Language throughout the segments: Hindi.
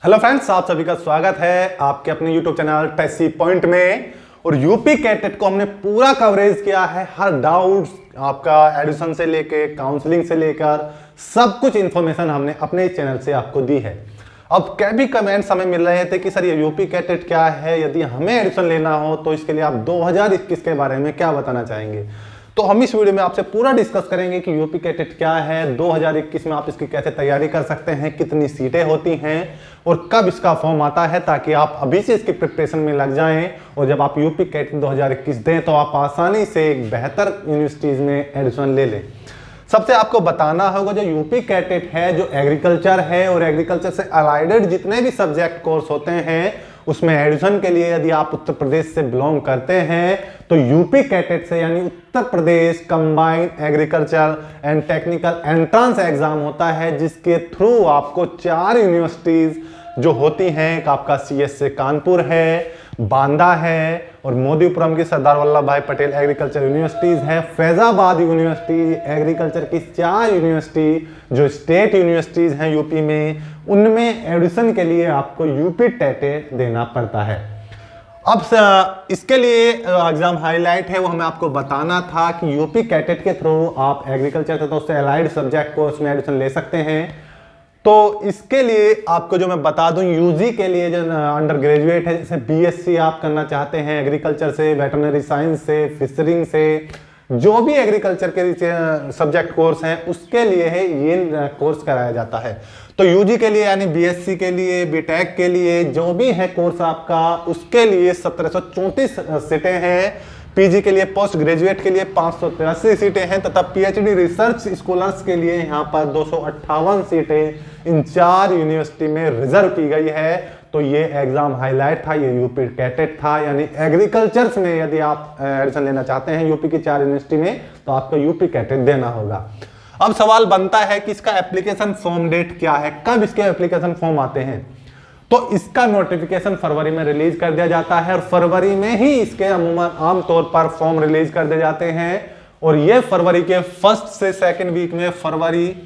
हेलो फ्रेंड्स, आप सभी का स्वागत है आपके अपने यूट्यूब चैनल टेसी पॉइंट में। और यूपी कैटेट को हमने पूरा कवरेज किया है। हर डाउट्स आपका एडमिशन से लेके काउंसलिंग से लेकर सब कुछ इंफॉर्मेशन हमने अपने चैनल से आपको दी है। अब कई कमेंट्स हमें मिल रहे थे कि सर ये यूपी कैटेट क्या है, यदि हमें एडमिशन लेना हो तो इसके लिए आप 2021 के बारे में क्या बताना चाहेंगे। तो हम इस वीडियो में आपसे पूरा डिस्कस करेंगे कि यूपी कैटेट क्या है, 2021 में आप इसकी कैसे तैयारी कर सकते हैं, कितनी सीटें होती हैं और कब इसका फॉर्म आता है, ताकि आप अभी से इसकी प्रिपरेशन में लग जाएं और जब आप यूपी कैटेट 2021 दें तो आप आसानी से एक बेहतर यूनिवर्सिटीज में एडमिशन ले लें। सबसे आपको बताना होगा जो यूपी कैटेट है, जो एग्रीकल्चर है और एग्रीकल्चर से अलाइडेड जितने भी सब्जेक्ट कोर्स होते हैं उसमें एडमिशन के लिए यदि आप उत्तर प्रदेश से बिलोंग करते हैं तो यूपी कैटेट से यानी Uttar Pradesh combined agriculture and technical entrance exam होता है, जिसके थ्रू आपको 4 यूनिवर्सिटीज जो होती हैं, एक आपका सीएस से कानपुर है, बांदा है और मोदीपुरम की सरदार वल्लभ भाई पटेल एग्रीकल्चर यूनिवर्सिटीज है, फैजाबाद यूनिवर्सिटी एग्रीकल्चर की 4 यूनिवर्सिटी जो स्टेट यूनिवर्सिटीज हैं यूपी में, उनमें एडमिशन के लिए आपको यूपी टेट देना पड़ता है। अब इसके लिए एग्जाम हाईलाइट है वो हमें आपको बताना था कि यूपी कैटेट के थ्रू आप एग्रीकल्चर तो उससे अलाइड सब्जेक्ट को उसमें एडमिशन ले सकते हैं। तो इसके लिए आपको जो मैं बता दूं, यूजी के लिए जो अंडर ग्रेजुएट है, जैसे बीएससी आप करना चाहते हैं एग्रीकल्चर से, वेटरनरी साइंस से, फिशरिंग से, जो भी एग्रीकल्चर के सब्जेक्ट कोर्स हैं उसके लिए है ये कोर्स कराया जाता है। तो यूजी के लिए यानी बीएससी के लिए, बीटेक के लिए जो भी है कोर्स आपका, उसके लिए 1734 सीटें हैं। पीजी के लिए, पोस्ट ग्रेजुएट के लिए 583 सीटें हैं तथा पीएचडी रिसर्च स्कॉलर्स के लिए यहाँ पर 258 सीटें इन 4 यूनिवर्सिटी में रिजर्व की गई है। तो ये एग्जाम हाईलाइट था, ये यूपी कैटेट था, यानी एग्रीकल्चर में यदि आप एडमिशन लेना चाहते हैं यूपी की 4 यूनिवर्सिटी में तो आपको यूपी कैटेट देना होगा। अब सवाल बनता है कि इसका एप्लीकेशन फॉर्म डेट क्या है, कब इसके एप्लीकेशन फॉर्म आते हैं। तो इसका नोटिफिकेशन फरवरी में रिलीज कर दिया जाता है और फरवरी में ही इसके अमूमन आमतौर पर फॉर्म रिलीज कर दिए जाते हैं। और ये फरवरी के फर्स्ट से सेकंड वीक में, फरवरी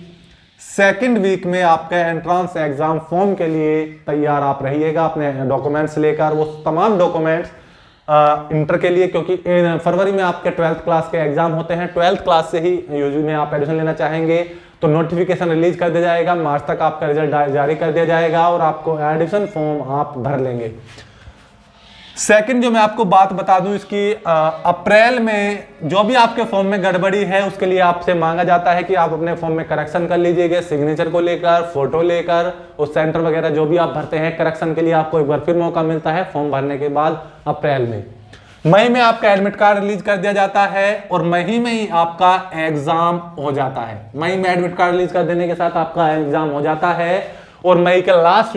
सेकंड वीक में आपका एंट्रेंस एग्जाम फॉर्म के लिए तैयार आप रहिएगा अपने डॉक्यूमेंट्स लेकर। वो तमाम डॉक्यूमेंट्स इंटर के लिए, क्योंकि फरवरी में आपके 12th क्लास के एग्जाम होते हैं, 12th क्लास से ही यूजी में आप एडमिशन लेना चाहेंगे तो नोटिफिकेशन रिलीज कर दिया जाएगा, मार्च तक आपका रिजल्ट जारी कर दिया जाएगा और आपको एडमिशन फॉर्म आप भर लेंगे। सेकंड जो मैं आपको बात बता दूं इसकी, अप्रैल में जो भी आपके फॉर्म में गड़बड़ी है उसके लिए आपसे मांगा जाता है कि आप अपने फॉर्म में करेक्शन कर लीजिएगा, सिग्नेचर को लेकर, फोटो लेकर, उस सेंटर वगैरह जो भी आप भरते हैं करेक्शन के लिए आपको एक बार फिर मौका मिलता है फॉर्म भरने के बाद अप्रैल में। मई में आपका एडमिट कार्ड रिलीज कर दिया जाता है और मई में ही आपका एग्जाम हो जाता है। मई में एडमिट कार्ड रिलीज कर देने के साथ आपका एग्जाम हो जाता है और मई के लास्ट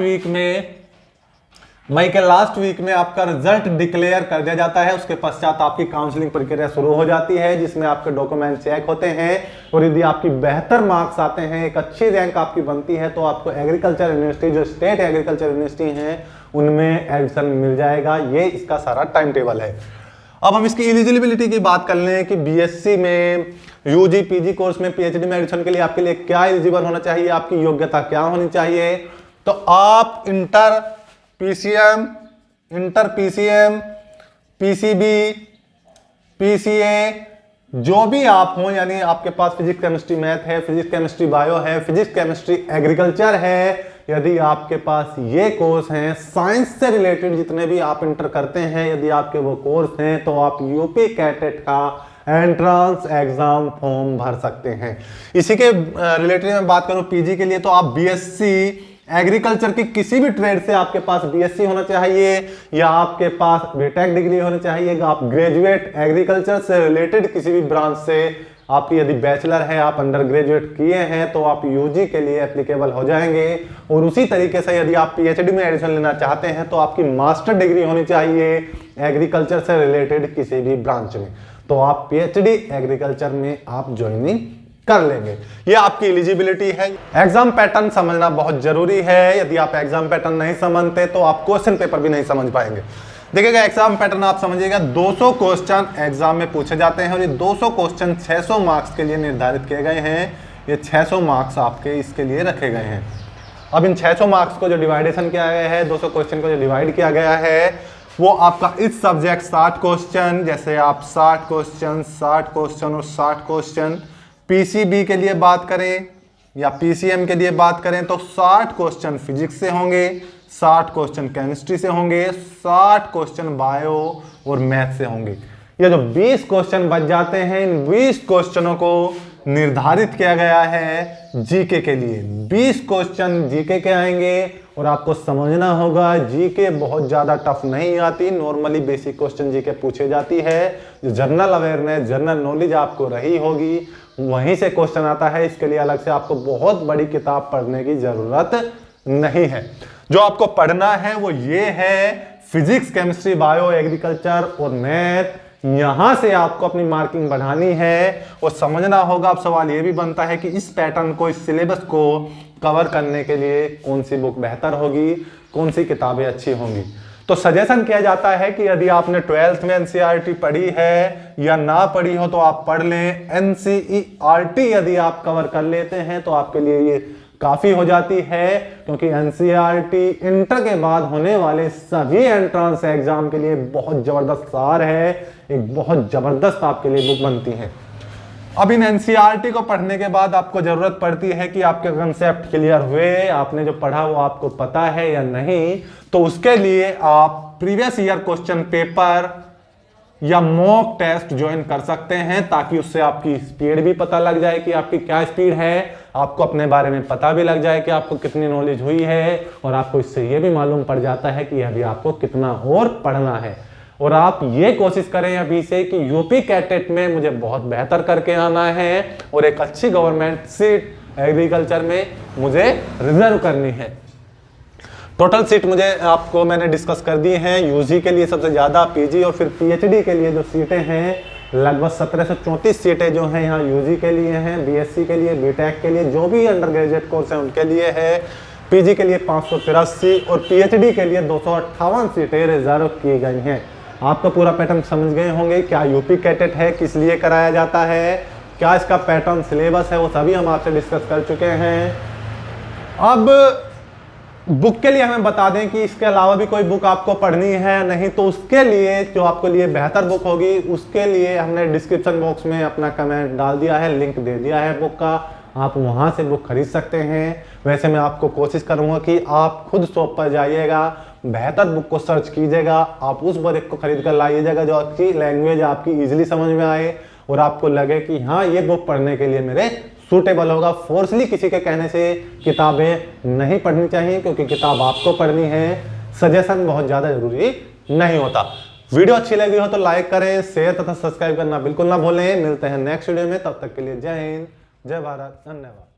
वीक में आपका रिजल्ट डिक्लेयर कर दिया जाता है। उसके पश्चात आपकी काउंसलिंग प्रक्रिया शुरू हो जाती है, जिसमें आपके डॉक्यूमेंट चेक होते हैं और यदि आपकी बेहतर मार्क्स आते हैं, एक अच्छी रैंक आपकी बनती है तो आपको एग्रीकल्चर यूनिवर्सिटी जो स्टेट एग्रीकल्चर यूनिवर्सिटी हैं उनमें एडमिशन मिल जाएगा। ये इसका सारा टाइम टेबल है। अब हम इसकी एलिजिबिलिटी की बात कर लें कि बीएससी में, यूजी पीजी कोर्स में, पीएचडी में एडमिशन के लिए आपके लिए क्या एलिजिबल होना चाहिए, आपकी योग्यता क्या होनी चाहिए। तो आप इंटर पीसीएम, पीसीबी, पीसीए जो भी आप हो, यानी आपके पास फिजिक्स केमिस्ट्री मैथ है, फिजिक्स केमिस्ट्री बायो है, फिजिक्स केमिस्ट्री एग्रीकल्चर है, यदि आपके पास ये कोर्स हैं, साइंस से रिलेटेड जितने भी आप इंटर करते हैं, यदि आपके वो कोर्स हैं तो आप यूपी कैटेट का एंट्रेंस एग्जाम फॉर्म भर सकते हैं। इसी के रिलेटेड मैं बात करूं पीजी के लिए, तो आप बीएससी एग्रीकल्चर की किसी भी ट्रेड से आपके पास बीएससी होना चाहिए या आपके पास बीटेक डिग्री होनी चाहिए। आप ग्रेजुएट एग्रीकल्चर से रिलेटेड किसी भी ब्रांच से आपकी यदि बैचलर है, आप अंडर ग्रेजुएट किए हैं तो आप यूजी के लिए एप्लीकेबल हो जाएंगे। और उसी तरीके से यदि आप पीएचडी में एडमिशन लेना चाहते हैं तो आपकी मास्टर डिग्री होनी चाहिए एग्रीकल्चर से रिलेटेड किसी भी ब्रांच में, तो आप पीएचडी एग्रीकल्चर में आप ज्वाइनिंग कर लेंगे। ये आपकी एलिजिबिलिटी है। एग्जाम पैटर्न समझना बहुत जरूरी है। यदि आप एग्जाम पैटर्न नहीं समझते तो आप क्वेश्चन पेपर भी नहीं समझ पाएंगे। देखिएगा एग्जाम पैटर्न आप समझिएगा, 200 क्वेश्चन एग्जाम में पूछे जाते हैं और ये 200 क्वेश्चन 600 मार्क्स के लिए निर्धारित किए गए हैं। ये 600 मार्क्स आपके इसके लिए रखे गए हैं। अब इन 600 मार्क्स को जो डिवाइडेशन किया गया है, 200 क्वेश्चन को जो डिवाइड किया गया है, वो आपका इस सब्जेक्ट 60 क्वेश्चन, जैसे आप 60 क्वेश्चन 60 क्वेश्चन और 60 क्वेश्चन पीसीबी के लिए बात करें या पीसीएम के लिए बात करें तो 60 क्वेश्चन फिजिक्स से होंगे, 60 क्वेश्चन केमिस्ट्री से होंगे, 60 क्वेश्चन बायो और मैथ से होंगे। ये जो 20 क्वेश्चन बच जाते हैं, इन 20 क्वेश्चनों को निर्धारित किया गया है जीके के लिए। 20 क्वेश्चन जीके के आएंगे और आपको समझना होगा जीके बहुत ज्यादा टफ नहीं आती, नॉर्मली बेसिक क्वेश्चन जीके पूछे जाती है। जो जनरल अवेयरनेस जनरल नॉलेज आपको रही होगी वहीं से क्वेश्चन आता है। इसके लिए अलग से आपको बहुत बड़ी किताब पढ़ने की जरूरत नहीं है। जो आपको पढ़ना है वो ये है फिजिक्स केमिस्ट्री बायो एग्रीकल्चर और मैथ। यहां से आपको अपनी मार्किंग बढ़ानी है और समझना होगा। अब सवाल ये भी बनता है कि इस पैटर्न को, इस सिलेबस को कवर करने के लिए कौन सी बुक बेहतर होगी, कौन सी किताबें अच्छी होंगी। तो सजेशन किया जाता है कि यदि आपने 12th में एनसीईआरटी पढ़ी है या ना पढ़ी हो तो आप पढ़ लें। एनसीईआरटी यदि आप कवर कर लेते हैं तो आपके लिए ये काफी हो जाती है, क्योंकि एनसीईआरटी इंटर के बाद होने वाले सभी एंट्रेंस एग्जाम के लिए बहुत जबरदस्त सार है, एक बहुत जबरदस्त आपके लिए बुक बनती है। अब इन एनसीईआरटी को पढ़ने के बाद आपको जरूरत पड़ती है कि आपके कंसेप्ट क्लियर हुए, आपने जो पढ़ा वो आपको पता है या नहीं। तो उसके लिए आप प्रीवियस ईयर क्वेश्चन पेपर या मॉक टेस्ट ज्वाइन कर सकते हैं, ताकि उससे आपकी स्पीड भी पता लग जाए कि आपकी क्या स्पीड है, आपको अपने बारे में पता भी लग जाए कि आपको कितनी नॉलेज हुई है, और आपको इससे ये भी मालूम पड़ जाता है कि अभी आपको कितना और पढ़ना है। और आप ये कोशिश करें अभी से कि यूपी कैटेट में मुझे बहुत बेहतर करके आना है और एक अच्छी गवर्नमेंट सीट एग्रीकल्चर में मुझे रिजर्व करनी है। टोटल सीट मुझे आपको मैंने डिस्कस कर दी हैं। यूजी के लिए सबसे ज़्यादा, पीजी और फिर पीएचडी के लिए जो सीटें हैं लगभग 1734 सीटें जो हैं यहाँ यूजी के लिए हैं, बीएससी के लिए, बीटेक के लिए, जो भी अंडर ग्रेजुएट कोर्स हैं उनके लिए है। पीजी के लिए 583 और पीएचडी के लिए 258 सीटें रिजर्व की गई हैं। आपका पूरा पैटर्न समझ गए होंगे। क्या यूपी कैटेट है, किस लिए कराया जाता है, क्या इसका पैटर्न सिलेबस है, वो सभी हम आपसे डिस्कस कर चुके हैं। अब बुक के लिए हमें बता दें कि इसके अलावा भी कोई बुक आपको पढ़नी है नहीं, तो उसके लिए जो आपको लिए बेहतर बुक होगी उसके लिए हमने डिस्क्रिप्शन बॉक्स में अपना कमेंट डाल दिया है, लिंक दे दिया है बुक का, आप वहां से बुक खरीद सकते हैं। वैसे मैं आपको कोशिश करूंगा कि आप खुद शॉप पर जाइएगा, बेहतर बुक को सर्च कीजिएगा, आप उस बुक को खरीद कर लाइएगा जो आपकी लैंग्वेज आपकी ईजिली समझ में आए और आपको लगे कि हाँ ये बुक पढ़ने के लिए मेरे सूटेबल होगा। फोर्सली किसी के कहने से किताबें नहीं पढ़नी चाहिए, क्योंकि किताब आपको पढ़नी है, सजेशन बहुत ज़्यादा जरूरी नहीं होता। वीडियो अच्छी लगी हो तो लाइक करें, शेयर तथा सब्सक्राइब करना बिल्कुल ना भूलें। मिलते हैं नेक्स्ट वीडियो में, तब तक के लिए जय हिंद, जय भारत, धन्यवाद।